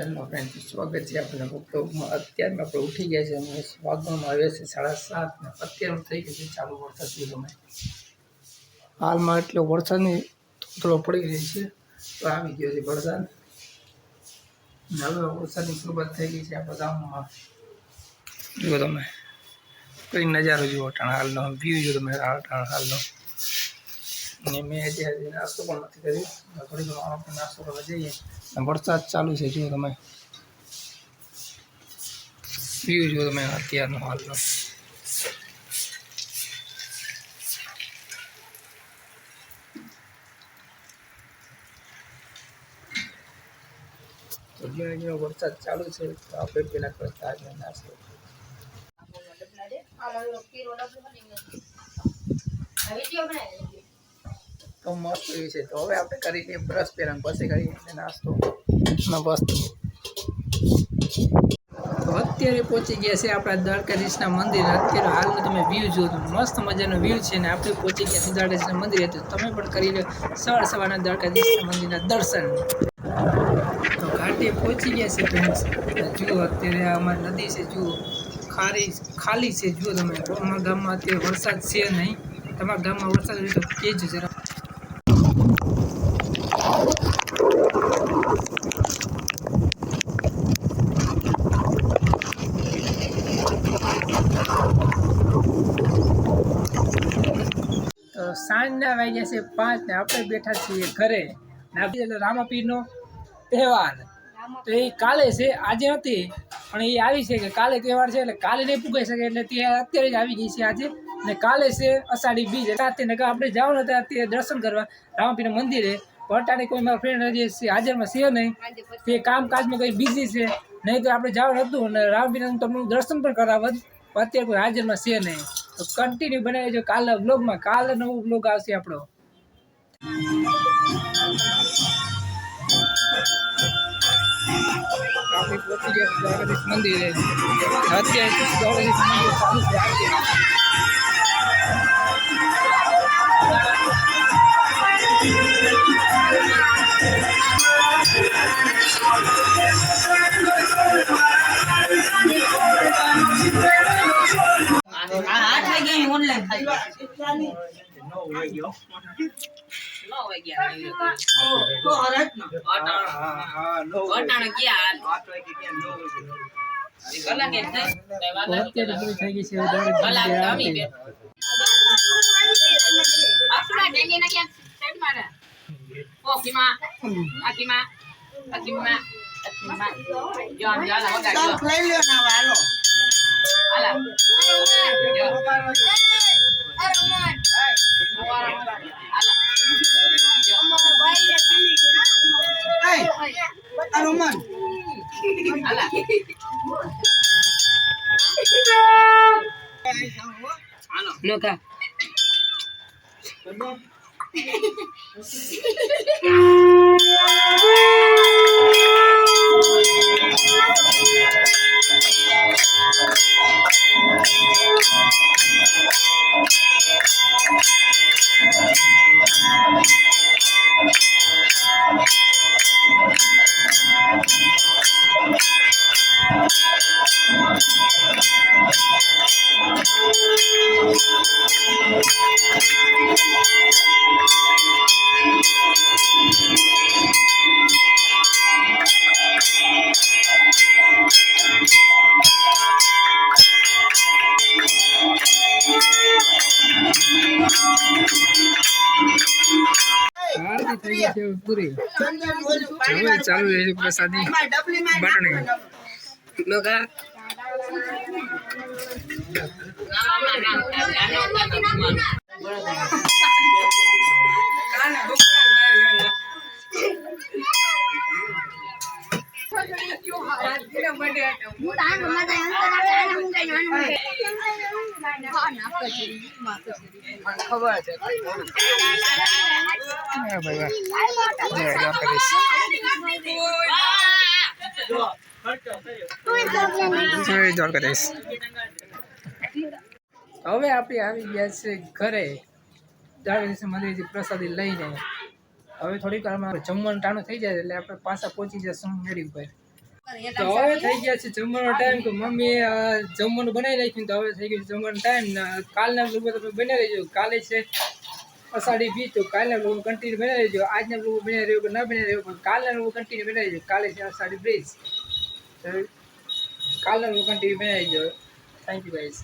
Hello friend, સ્વાગત છે આપણા બ્લોગમાં। અત્યારમાં આપણે ઉઠી ગયા છે અને વાગવામાં આવ્યા છે 7:30 ને અત્યારે થઈ ગઈ છે ચાલુ વરસાદ છે। તમે હાલમાં એટલો વરસાદની થોડો પડી રહી છે તો આવી ગયો છે વરસાદ। હવે વરસાદની શરૂઆત થઈ ગઈ છે આપણા ગામમાં। જો તમે કઈ નજારો જુઓ, હાલનો વ્યૂ જો તમે હાલનો। અને મેં હજી નાસ્તો પણ નથી કર્યો, થોડીક વાર આપણે નાસ્તો કરવા જઈએ। વરસાદ ચાલુ છે, જુઓ તમે વ્યૂ જુઓ તમે અત્યારનો હાલનો। જો વરસાદ ચાલુ છે તો આપણે પેલા કરતા આજે નાસ્તો તો મસ્ત એવી છે। તો હવે આપણે કરી લઈએ બ્રશ પહેલા, પછી કરીએ નાસ્તો મસ્ત। તો અત્યારે પહોંચી ગયા છે આપણા દ્વારકાધીશના મંદિર। અત્યારે હાલનો તમે વ્યૂ જુઓ, મસ્ત મજાનો વ્યૂ છે ને આપણે પહોંચી ગયા છે દ્વારકાધીશના મંદિરે। તો તમે પણ કરી લો સવારના દ્વારકાધીશના મંદિરના દર્શન। તો ઘાટે પહોંચી ગયા છે ફ્રેન્ડ્સ। જુઓ અત્યારે અમારી નદી છે, જુઓ ખાલી છે। જુઓ તમે, અમારા ગામમાં અત્યારે વરસાદ છે નહીં। તમારા ગામમાં વરસાદ હોય તો કહેજો જરા। તો સાંજના વાગ્યા છે 5 ને આપણે બેઠા છીએ ઘરે। એટલે રામાપીરનો તહેવાર તો એ કાલે છે, આજે નથી પણ એ આવી છે કે કાલે તહેવાર છે એટલે કાલે નહીં પૂગાઈ શકે, એટલે તે અત્યારે જ આવી ગઈ છે આજે। ને કાલે છે અષાઢી બીજ, એટલે આપણે જવાનું હતા અત્યારે દર્શન કરવા રામાપીરના મંદિરે। અટાણે કોઈ મારા ફ્રેન્ડ હજી હાજરમાં છે નહીં, તે કામકાજમાં કંઈ બિઝી છે, નહીં તો આપણે જવાનું હતું અને રામાપીરના તમને દર્શન પણ કરાવત। અત્યારે કોઈ હાજરમાં છે નહીં, તો કન્ટિન્યુ બનાવી જો કાલના બ્લોગમાં। કાલે નવો બ્લોગ આવશે આપણો। આપણે પહોંચી ગયા દ્વારકાધીશ મંદિરે। અત્યારે દ્વારકાધીશ મંદિર ચાલુ છે આજે। Loca. પૂરી હવે ચાલુ રહે પ્રસાદી બાટણી લોકા। ખબર છે દ્વારકાધીશ। હવે આપણે આવી ગયા છે ઘરે દ્વારકાધીશ મંદિરથી પ્રસાદી લઈને। હવે થોડીક વારમાં જમવાનું ટાણું થઈ જાય એટલે આપણે પાછા પહોંચી જશું મેળી ઉપર। તો હવે થઈ ગયા છે જમવાનો ટાઈમ. તો મમ્મી જમવાનું બનાવી રાખ્યું. તો હવે થઈ ગયું છે જમવાનો ટાઈમ. ને કાલના બ્લોગ તમે બનાવી રહેજો. કાલે છે અષાઢી બીજ. તો કાલના બ્લોગ કન્ટિન્યુ બનાવી રહેજો. આજના બ્લોગ બનાવી રહ્યો કે ના બનાવી રહ્યો, પણ કાલના બ્લોગ કન્ટિન્યુ બનાવી રહેજો. કાલે છે અષાઢી બીજ. તો કાલના બ્લોગ કન્ટિન્યુ બનાવી રહેજો. Thank you guys.